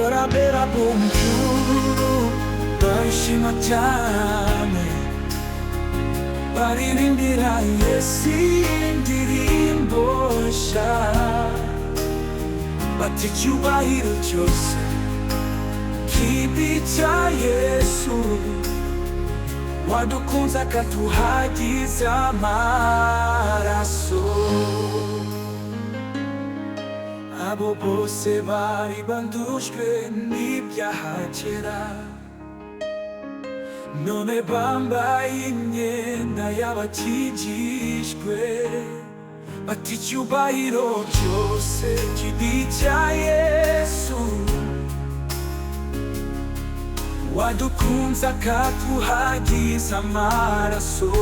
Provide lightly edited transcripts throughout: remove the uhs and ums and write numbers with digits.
ABERA bonjour barishima cyane baririmbira Yesu indirimbo nshya bati icyubahiro cyose kibi cya Yesu wadukunze akatuhagiza amaraso. Abo bose bari bandujwe n'ibyaha kera, none bambaye imyenda y'abakijijwe, bati icyubahiro cyose kibi cya Yesu wadukunze akatuhagiza amaraso.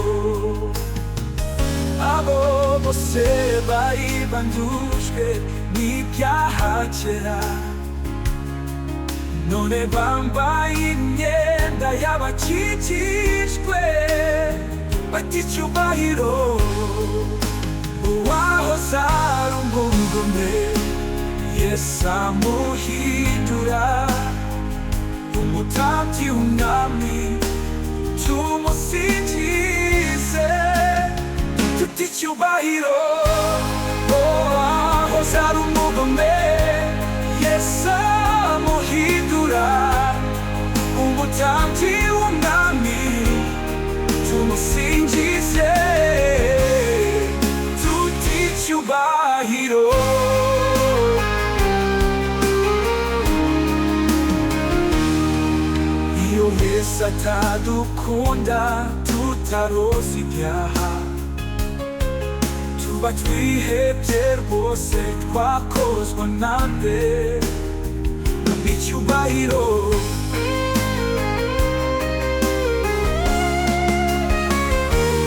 Abo bose bari bandujwe n'ibyaha kera, none bambaye imyenda y'abakijijwe, bati icyubahiro uwahoze ari umugome Yesu amuhindura umutambyi w'umwami, tumusingize tuti icyubahiro uwahoze ari umugome Yesu amuhindura umutambyi w'umwami, tumusingize tuti icyubahiro. Iyo Yesu atadukunda tutaroza ibyaha, tuba twihebye rwose twakozwe nande icyubahiro.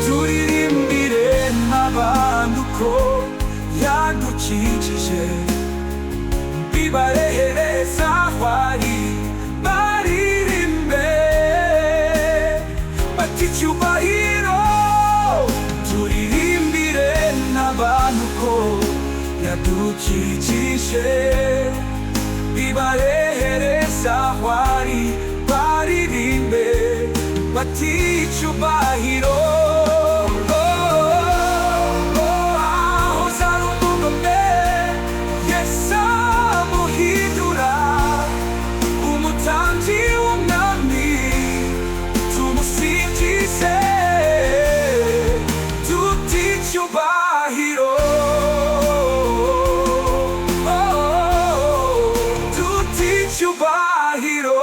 Turirimbire n'abantu ko yadukijije, bibarehereza aho ari baririmbe bati icyubahiro. Turirimbire n'abantu ko yadukijije, bibarehereza aho ari baririmbe bati icyubahiro. Ahoze ari umugome Yesu amuhindura umutambyi w'umwami, tumusingize tuti icyubahiro. Icyubahiro